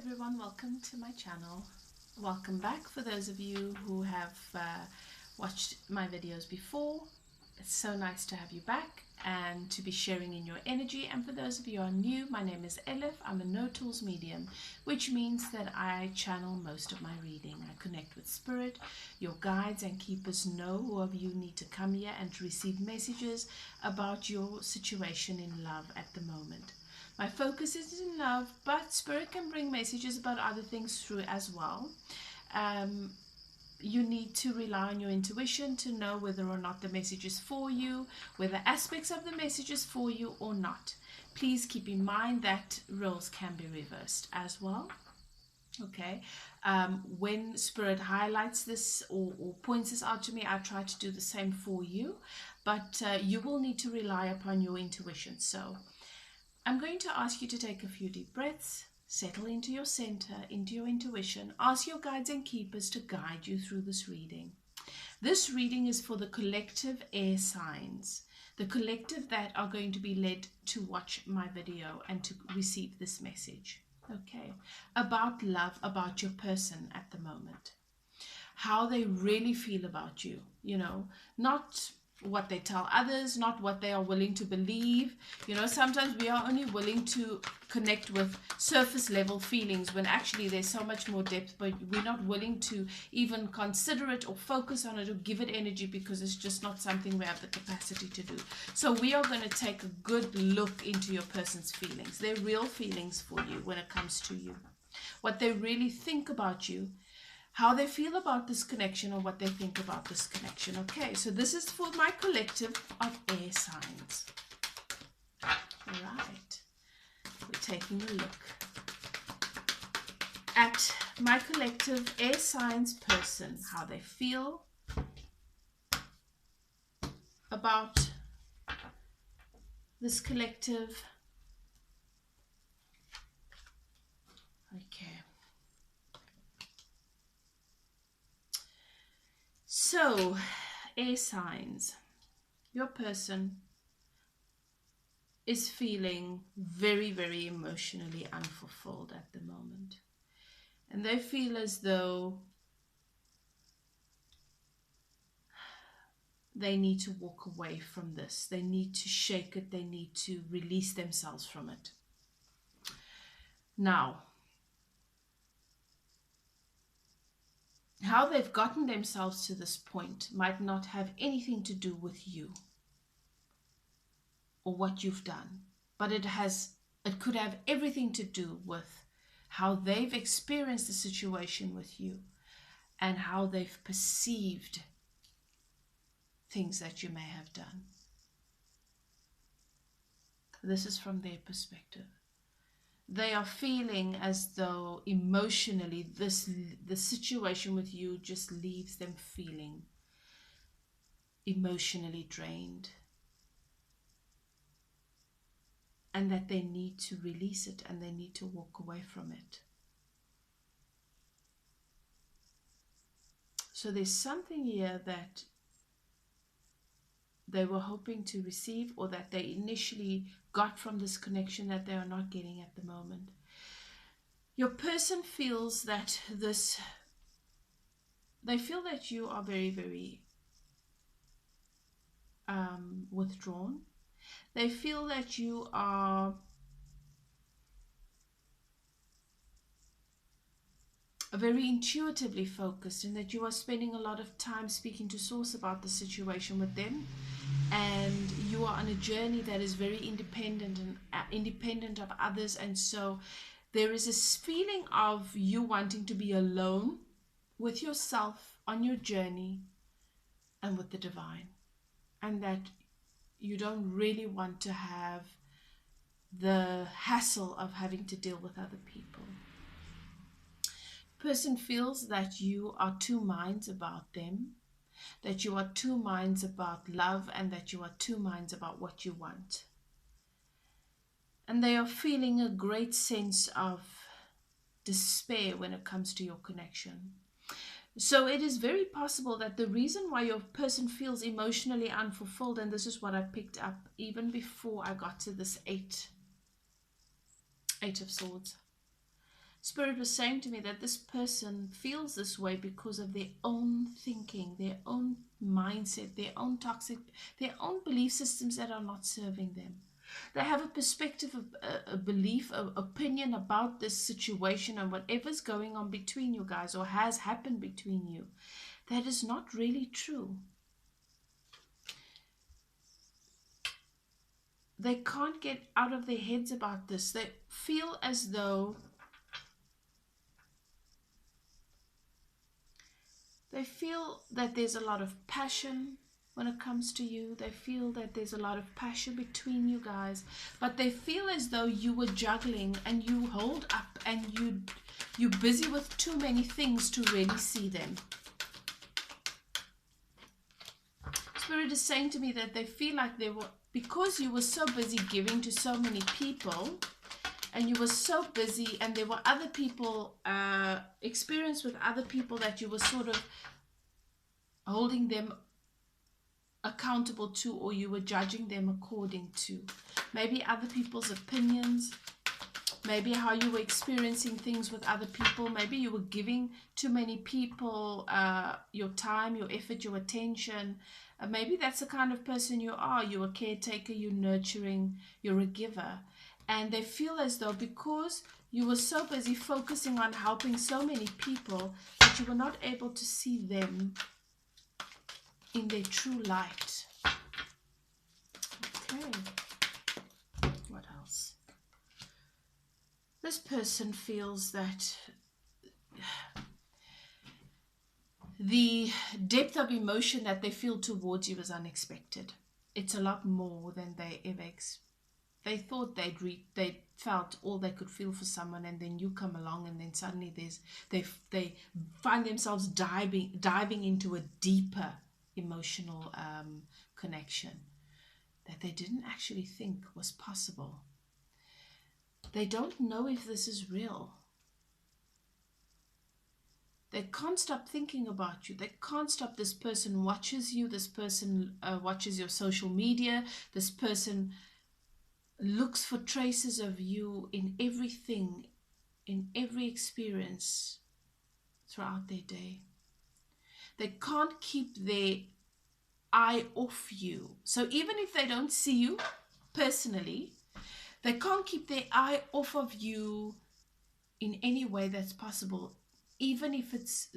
everyone, welcome to my channel. Welcome back for those of you who have watched my videos before. It's so nice to have you back and to be sharing in your energy. And for those of you who are new, my name is Elif. I'm a no tools medium, which means that I channel most of my reading. I connect with spirit. Your guides and keepers know who of you need to come here and to receive messages about your situation in love at the moment. My focus is in love, but spirit can bring messages about other things through as well. You need to rely on your intuition to know whether or not the message is for you, whether aspects of the message is for you or not. Please keep in mind that roles can be reversed as well. Okay, when spirit highlights this or points this out to me, I try to do the same for you, but you will need to rely upon your intuition. So I'm going to ask you to take a few deep breaths, settle into your center, into your intuition. Ask your guides and keepers to guide you through this reading. This reading is for the collective air signs, the collective that are going to be led to watch my video and to receive this message. Okay, about love, about your person at the moment. How they really feel about you, not what they tell others, not what they are willing to believe. Sometimes we are only willing to connect with surface level feelings when actually there's so much more depth, but we're not willing to even consider it or focus on it or give it energy because it's just not something we have the capacity to do. So we are going to take a good look into your person's feelings, their real feelings for you when it comes to you, what they really think about you, how they feel about this connection or what they think about this connection. Okay, so this is for my collective of air signs. All right, we're taking a look at my collective air signs person, how they feel about this collective. Okay. So, air signs, your person is feeling very, very emotionally unfulfilled at the moment. And they feel as though they need to walk away from this. They need to shake it. They need to release themselves from it. Now, how they've gotten themselves to this point might not have anything to do with you or what you've done, but it could have everything to do with how they've experienced the situation with you and how they've perceived things that you may have done. This is from their perspective. They are feeling as though emotionally the situation with you just leaves them feeling emotionally drained, and that they need to release it and they need to walk away from it. So there's something here that they were hoping to receive or that they initially got from this connection that they are not getting at the moment. Your person feels that they feel that you are very, very withdrawn. They feel that you are very intuitively focused and that you are spending a lot of time speaking to source about the situation with them, and you are on a journey that is very independent and independent of others. And so there is this feeling of you wanting to be alone with yourself on your journey and with the divine, and that you don't really want to have the hassle of having to deal with other people. Person feels that you are two minds about them, that you are two minds about love, and that you are two minds about what you want. And they are feeling a great sense of despair when it comes to your connection. So it is very possible that the reason why your person feels emotionally unfulfilled, and this is what I picked up even before I got to this Eight of Swords, Spirit was saying to me that this person feels this way because of their own thinking, their own mindset, their own toxic, their own belief systems that are not serving them. They have a perspective, a belief, an opinion about this situation and whatever's going on between you guys or has happened between you that is not really true. They can't get out of their heads about this. They feel as though they feel that there's a lot of passion when it comes to you. They feel that there's a lot of passion between you guys, but they feel as though you were juggling and you hold up and you're busy with too many things to really see them. Spirit is saying to me that they feel like they were, because you were so busy giving to so many people, and you were so busy, and there were other people, experience with other people that you were sort of holding them accountable to, or you were judging them according to. Maybe other people's opinions, maybe how you were experiencing things with other people. Maybe you were giving too many people your time, your effort, your attention. Maybe that's the kind of person you are. You're a caretaker, you're nurturing, you're a giver. And they feel as though because you were so busy focusing on helping so many people that you were not able to see them in their true light. Okay. What else? This person feels that the depth of emotion that they feel towards you is unexpected. It's a lot more than they ever They thought they felt all they could feel for someone, and then you come along, and then suddenly they find themselves diving into a deeper emotional connection that they didn't actually think was possible. They don't know if this is real. They can't stop thinking about you. They can't stop. This person watches you. This person watches your social media. This person looks for traces of you in everything, in every experience throughout their day. They can't keep their eye off you. So even if they don't see you personally, they can't keep their eye off of you in any way that's possible. Even if it's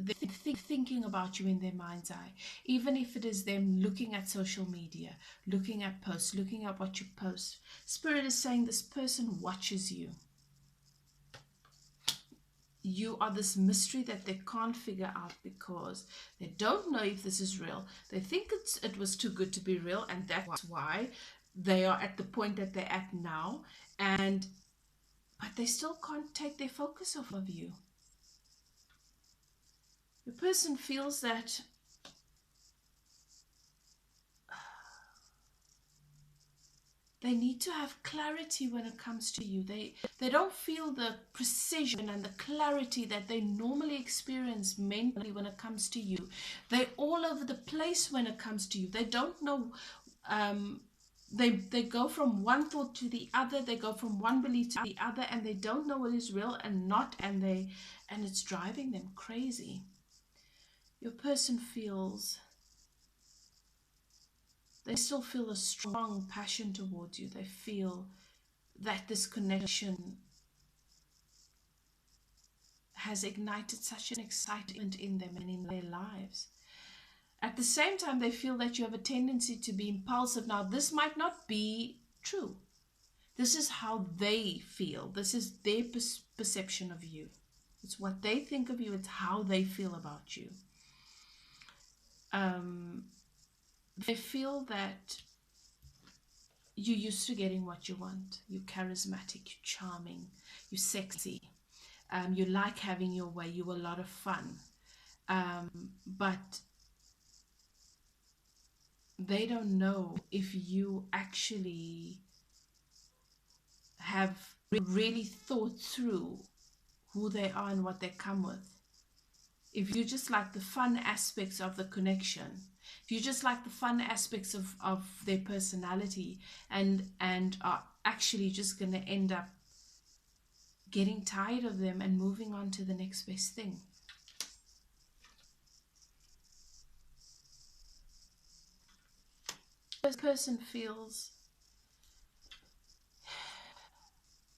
thinking about you in their mind's eye, even if it is them looking at social media, looking at posts, looking at what you post. Spirit is saying this person watches you. You are this mystery that they can't figure out because they don't know if this is real. They think it was too good to be real, and that's why they are at the point that they're at now. But they still can't take their focus off of you. The person feels that they need to have clarity when it comes to you. They don't feel the precision and the clarity that they normally experience mentally when it comes to you. They're all over the place when it comes to you. They don't know. They go from one thought to the other. They go from one belief to the other, and they don't know what is real and not, and it's driving them crazy. Your person feels, they still feel a strong passion towards you. They feel that this connection has ignited such an excitement in them and in their lives. At the same time, they feel that you have a tendency to be impulsive. Now, this might not be true. This is how they feel. This is their perception of you. It's what they think of you. It's how they feel about you. They feel that you're used to getting what you want. You're charismatic, you're charming, you're sexy. You like having your way. You're a lot of fun. But they don't know if you actually have really thought through who they are and what they come with. If you just like the fun aspects of the connection, if you just like the fun aspects of their personality and are actually just going to end up getting tired of them and moving on to the next best thing. This person feels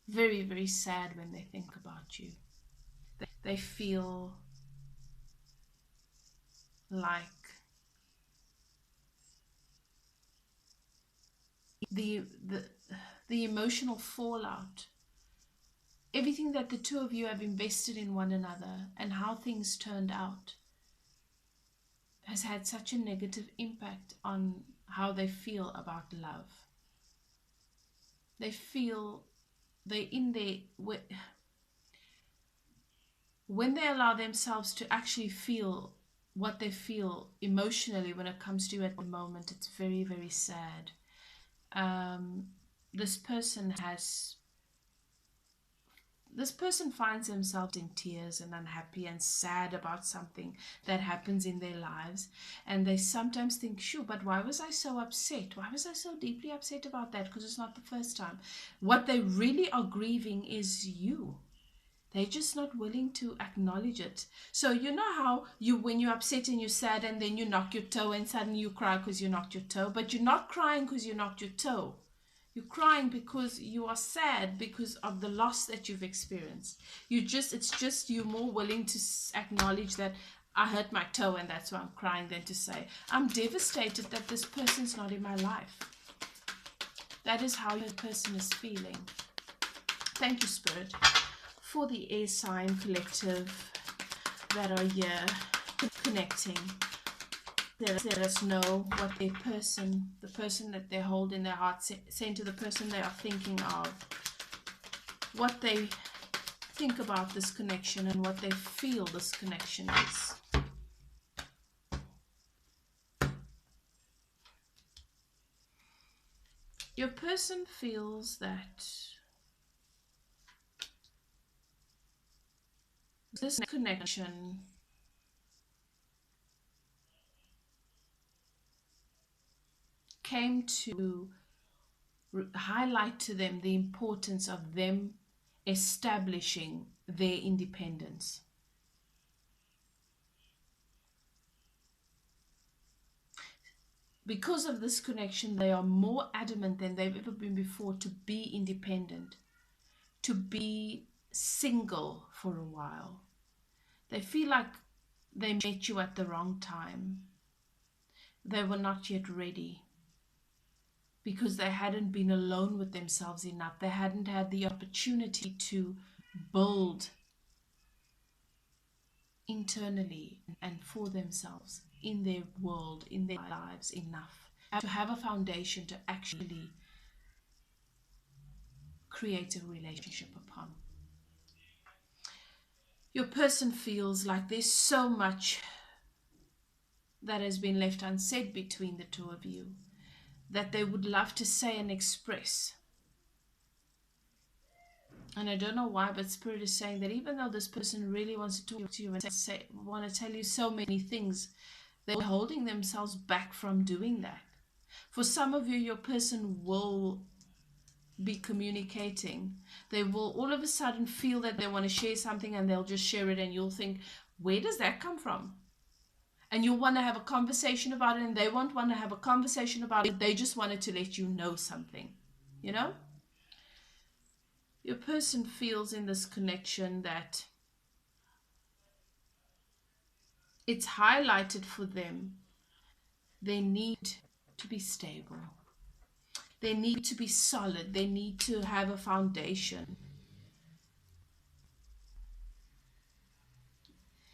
very, very sad when they think about you. They feel like the emotional fallout, everything that the two of you have invested in one another and how things turned out has had such a negative impact on how they feel about love. They feel when they allow themselves to actually feel what they feel emotionally when it comes to you at the moment, it's very, very sad. This person finds themselves in tears and unhappy and sad about something that happens in their lives, and they sometimes think, sure, but why was I so upset? Why was I so deeply upset about that? Because it's not the first time. What they really are grieving is you. They're just not willing to acknowledge it. So you know how when you're upset and you're sad and then you knock your toe and suddenly you cry because you knocked your toe, but you're not crying because you knocked your toe. You're crying because you are sad because of the loss that you've experienced. It's just you're more willing to acknowledge that I hurt my toe and that's why I'm crying, than to say, I'm devastated that this person's not in my life. That is how your person is feeling. Thank you, Spirit, for the air sign collective that are here connecting. Let us know what the person that they hold in their heart, saying to the person they are thinking of, what they think about this connection and what they feel this connection is. Your person feels that this connection came to highlight to them the importance of them establishing their independence. Because of this connection, they are more adamant than they've ever been before to be independent, to be single for a while. They feel like they met you at the wrong time. They were not yet ready because they hadn't been alone with themselves enough. They hadn't had the opportunity to build internally and for themselves in their world, in their lives enough to have a foundation to actually create a relationship upon. Your person feels like there's so much that has been left unsaid between the two of you that they would love to say and express. And I don't know why, but Spirit is saying that even though this person really wants to talk to you and want to tell you so many things, they're holding themselves back from doing that. For some of you, your person will be communicating. They will all of a sudden feel that they want to share something and they'll just share it, and you'll think, where does that come from? And you'll want to have a conversation about it, and they won't want to have a conversation about it. They just wanted to let you know something, you know? Your person feels in this connection that it's highlighted for them. They need to be stable. They need to be solid. They need to have a foundation.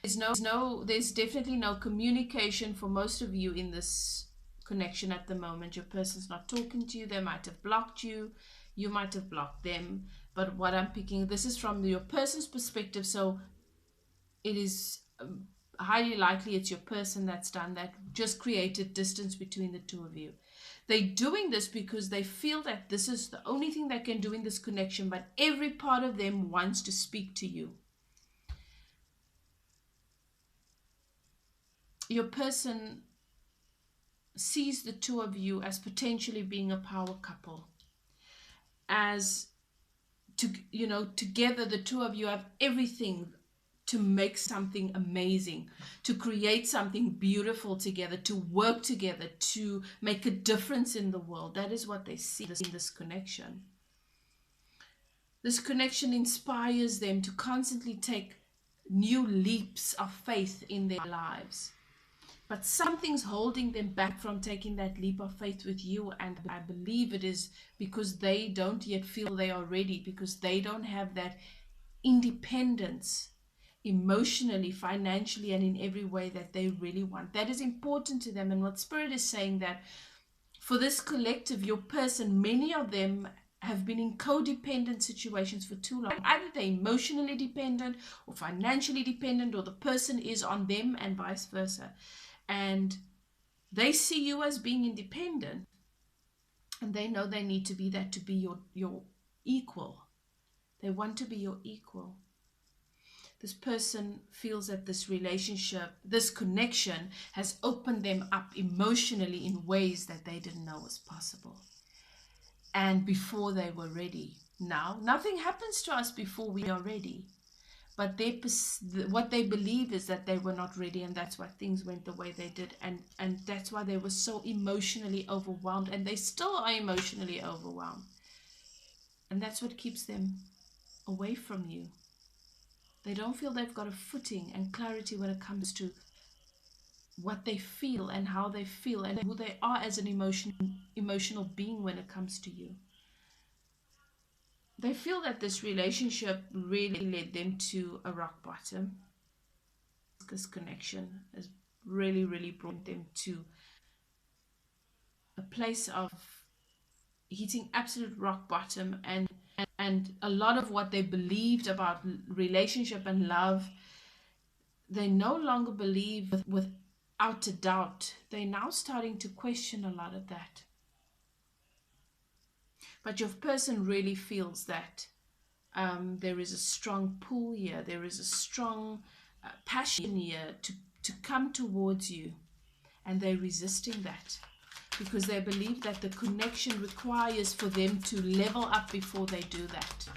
There's definitely no communication for most of you in this connection at the moment. Your person's not talking to you. They might have blocked you. You might have blocked them. But what I'm picking, this is from your person's perspective. So it is highly likely it's your person that's done that, just created distance between the two of you. They're doing this because they feel that this is the only thing they can do in this connection, but every part of them wants to speak to you. Your person sees the two of you as potentially being a power couple, as together the two of you have everything to make something amazing, to create something beautiful together, to work together, to make a difference in the world. That is what they see in this connection. This connection inspires them to constantly take new leaps of faith in their lives. But something's holding them back from taking that leap of faith with you, and I believe it is because they don't yet feel they are ready, because they don't have that independence emotionally, financially, and in every way that they really want. That is important to them. And what Spirit is saying, that for this collective, your person, many of them have been in codependent situations for too long. Either they're emotionally dependent or financially dependent, or the person is on them and vice versa. And they see you as being independent, and they know they need to be that, to be your equal. They want to be your equal. This person feels that this relationship, this connection, has opened them up emotionally in ways that they didn't know was possible. And before they were ready. Now, nothing happens to us before we are ready. But what they believe is that they were not ready, and that's why things went the way they did. And that's why they were so emotionally overwhelmed, and they still are emotionally overwhelmed. And that's what keeps them away from you. They don't feel they've got a footing and clarity when it comes to what they feel and how they feel and who they are as an emotional being when it comes to you. They feel that this relationship really led them to a rock bottom. This connection has really, really brought them to a place of hitting absolute rock bottom, and a lot of what they believed about relationship and love, they no longer believe without a doubt. They're now starting to question a lot of that. But your person really feels that there is a strong pull here, there is a strong passion here to come towards you, and they're resisting that because they believe that the connection requires for them to level up before they do that.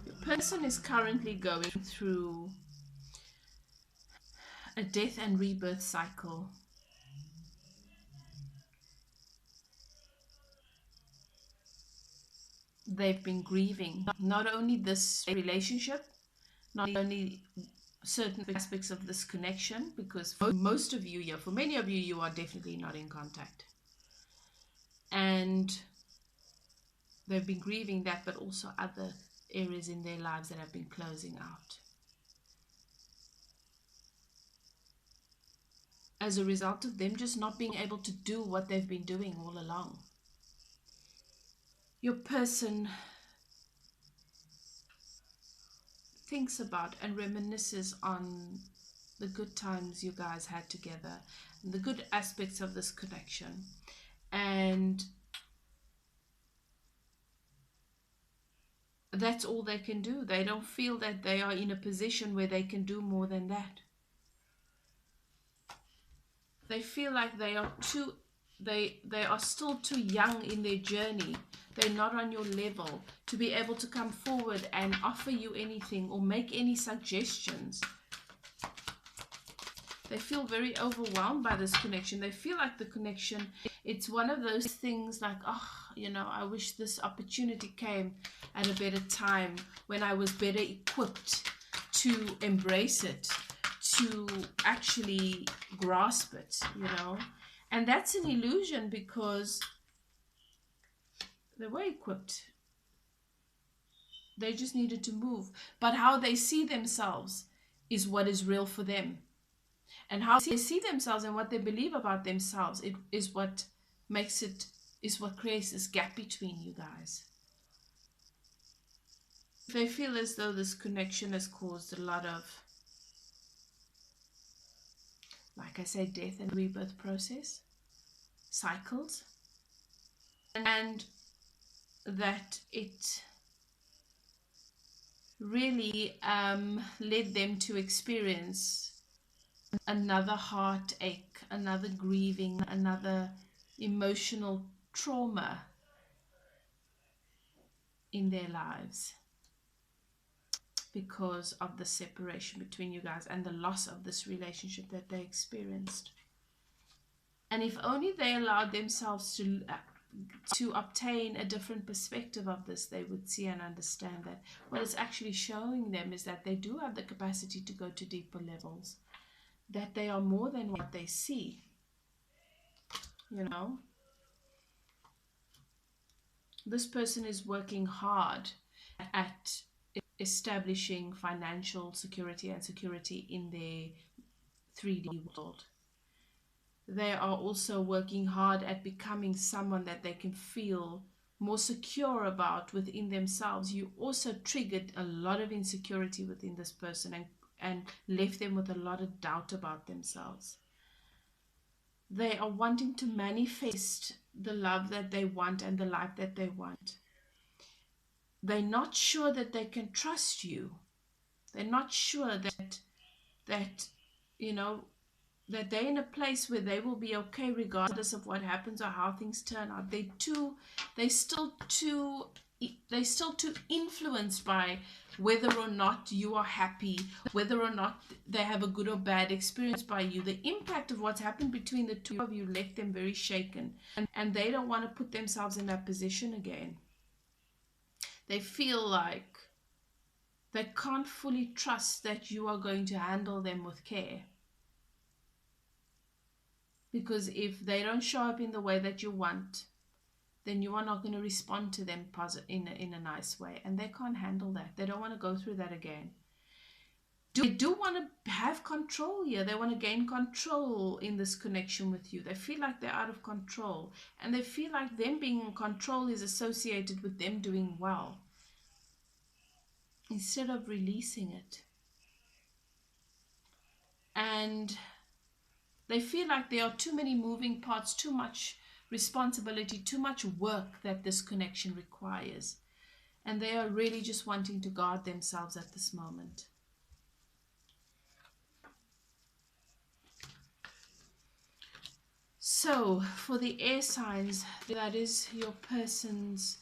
Your person is currently going through a death and rebirth cycle. They've been grieving not only this relationship, not only certain aspects of this connection, because for most of you, for many of you, you are definitely not in contact. And they've been grieving that, but also other areas in their lives that have been closing out. As a result of them just not being able to do what they've been doing all along. Your person thinks about and reminisces on the good times you guys had together, and the good aspects of this connection. And that's all they can do. They don't feel that they are in a position where they can do more than that. They feel like they are still too young in their journey. They're not on your level to be able to come forward and offer you anything or make any suggestions. They feel very overwhelmed by this connection. They feel like the connection, it's one of those things like, I wish this opportunity came at a better time when I was better equipped to embrace it, to actually grasp it, And that's an illusion, because they were equipped. They just needed to move. But how they see themselves is what is real for them. And how they see themselves and what they believe about themselves, it is what creates this gap between you guys. They feel as though this connection has caused a lot of, like I say, death and rebirth process, cycles, and that it really led them to experience another heartache, another grieving, another emotional trauma in their lives because of the separation between you guys and the loss of this relationship that they experienced. And if only they allowed themselves to obtain a different perspective of this, they would see and understand that what it's actually showing them is that they do have the capacity to go to deeper levels, that they are more than what they see, you know. This person is working hard at establishing financial security and security in their 3D world. They are also working hard at becoming someone that they can feel more secure about within themselves. You also triggered a lot of insecurity within this person and left them with a lot of doubt about themselves. They are wanting to manifest the love that they want and the life that they want. They're not sure that they can trust you. They're not sure that you know, that they're in a place where they will be okay regardless of what happens or how things turn out. They're still too influenced by whether or not you are happy, whether or not they have a good or bad experience by you. The impact of what's happened between the two of you left them very shaken, and they don't want to put themselves in that position again. They feel like they can't fully trust that you are going to handle them with care. Because if they don't show up in the way that you want, then you are not going to respond to them in a nice way. And they can't handle that. They don't want to go through that again. They do want to have control here. They want to gain control in this connection with you. They feel like they're out of control. And they feel like them being in control is associated with them doing well, instead of releasing it. And they feel like there are too many moving parts, too much responsibility, too much work that this connection requires. And they are really just wanting to guard themselves at this moment. So, for the air signs, that is your person's,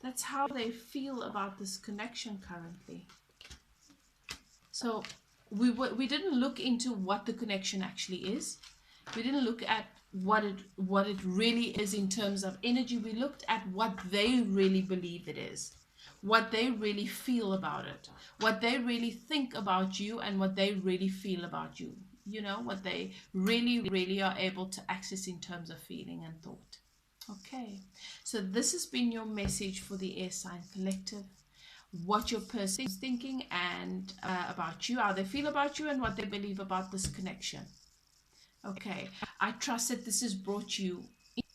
that's how they feel about this connection currently. So, we didn't look into what the connection actually is. We didn't look at what it really is in terms of energy. We looked at what they really believe it is, what they really feel about it, what they really think about you, and what they really feel about you. You know, what they really are able to access in terms of feeling and thought. Okay, so this has been your message for the Air Sign Collective. What your person is thinking and about you, how they feel about you, and what they believe about this connection. Okay, I trust that this has brought you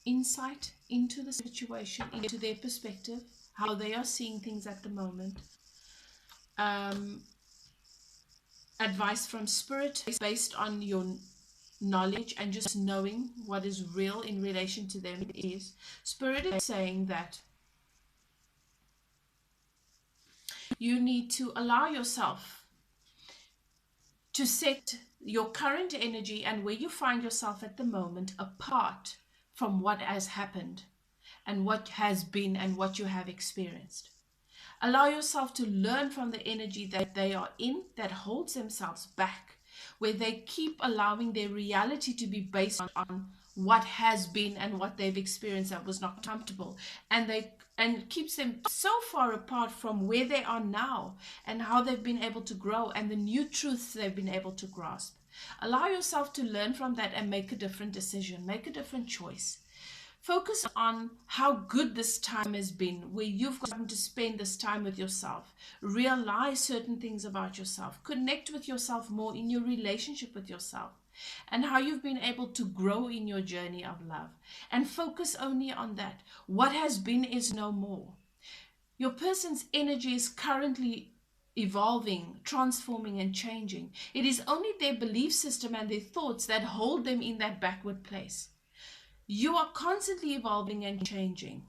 insight into the situation, into their perspective, how they are seeing things at the moment. Advice from Spirit based on your knowledge and just knowing what is real in relation to them is, Spirit is saying that you need to allow yourself to set your current energy and where you find yourself at the moment apart from what has happened and what has been and what you have experienced. Allow yourself to learn from the energy that they are in that holds themselves back, where they keep allowing their reality to be based on what has been and what they've experienced that was not comfortable, and keeps them so far apart from where they are now and how they've been able to grow and the new truths they've been able to grasp. Allow yourself to learn from that and make a different decision, make a different choice. Focus on how good this time has been, where you've gotten to spend this time with yourself. Realize certain things about yourself. Connect with yourself more in your relationship with yourself, and how you've been able to grow in your journey of love. And focus only on that. What has been is no more. Your person's energy is currently evolving, transforming, and changing. It is only their belief system and their thoughts that hold them in that backward place. You are constantly evolving and changing.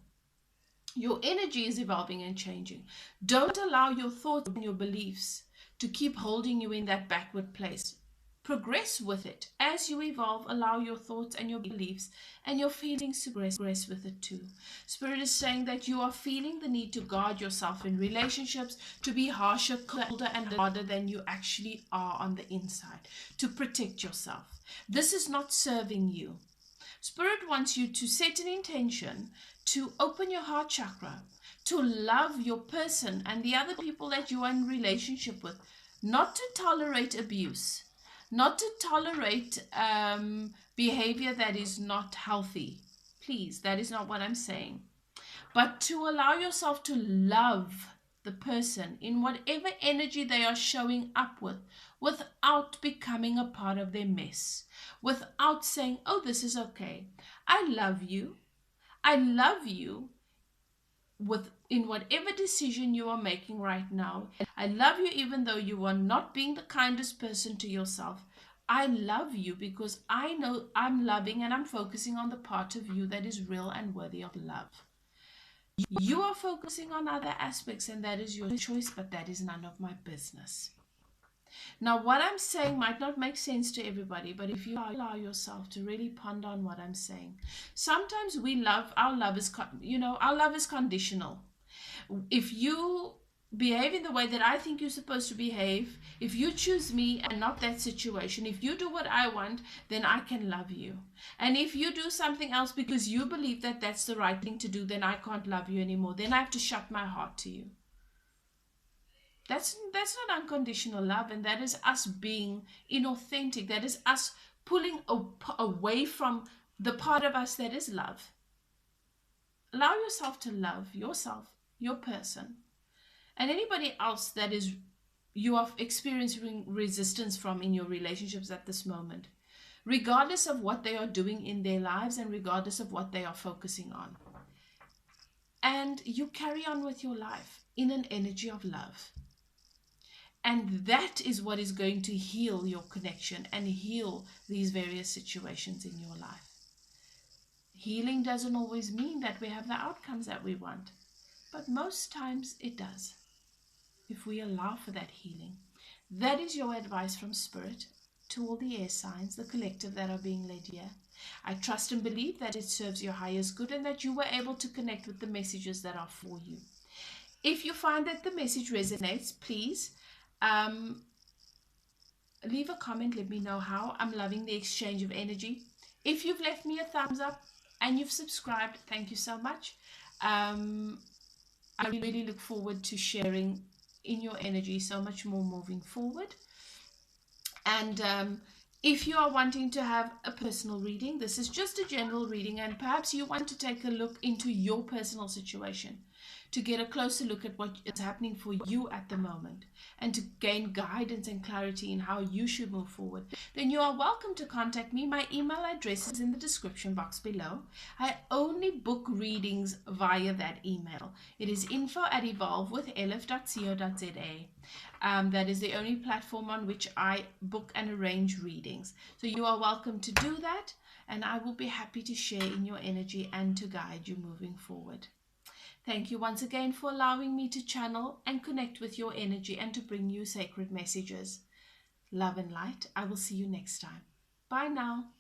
Your energy is evolving and changing. Don't allow your thoughts and your beliefs to keep holding you in that backward place. Progress with it. As you evolve, allow your thoughts and your beliefs and your feelings to progress with it too. Spirit is saying that you are feeling the need to guard yourself in relationships, to be harsher, colder, and harder than you actually are on the inside, to protect yourself. This is not serving you. Spirit wants you to set an intention to open your heart chakra, to love your person and the other people that you are in relationship with, not to tolerate abuse, not to tolerate behavior that is not healthy. Please, that is not what I'm saying. But to allow yourself to love the person in whatever energy they are showing up with, without becoming a part of their mess, without saying, oh, this is okay. I love you. I love you in whatever decision you are making right now. I love you even though you are not being the kindest person to yourself. I love you because I know I'm loving and I'm focusing on the part of you that is real and worthy of love. You are focusing on other aspects and that is your choice, but that is none of my business. Now, what I'm saying might not make sense to everybody, but if you allow yourself to really ponder on what I'm saying, sometimes our love is conditional. If you behave in the way that I think you're supposed to behave, if you choose me and not that situation, if you do what I want, then I can love you. And if you do something else because you believe that that's the right thing to do, then I can't love you anymore. Then I have to shut my heart to you. That's not unconditional love, and that is us being inauthentic. That is us pulling away from the part of us that is love. Allow yourself to love yourself, your person, and anybody else that is you are experiencing resistance from in your relationships at this moment, regardless of what they are doing in their lives and regardless of what they are focusing on. And you carry on with your life in an energy of love. And that is what is going to heal your connection and heal these various situations in your life. Healing doesn't always mean that we have the outcomes that we want, but most times it does, if we allow for that healing. That is your advice from Spirit to all the air signs, the collective that are being led here. I trust and believe that it serves your highest good and that you were able to connect with the messages that are for you. If you find that the message resonates, please leave a comment. Let me know how. I'm loving the exchange of energy. If you've left me a thumbs up and you've subscribed, thank you so much. I really look forward to sharing in your energy so much more moving forward. And if you are wanting to have a personal reading, this is just a general reading, and perhaps you want to take a look into your personal situation to get a closer look at what is happening for you at the moment and to gain guidance and clarity in how you should move forward, then you are welcome to contact me. My email address is in the description box below. I only book readings via that email. It is info@evolvewithelif.co.za. That is the only platform on which I book and arrange readings. So you are welcome to do that, and I will be happy to share in your energy and to guide you moving forward. Thank you once again for allowing me to channel and connect with your energy and to bring you sacred messages. Love and light. I will see you next time. Bye now.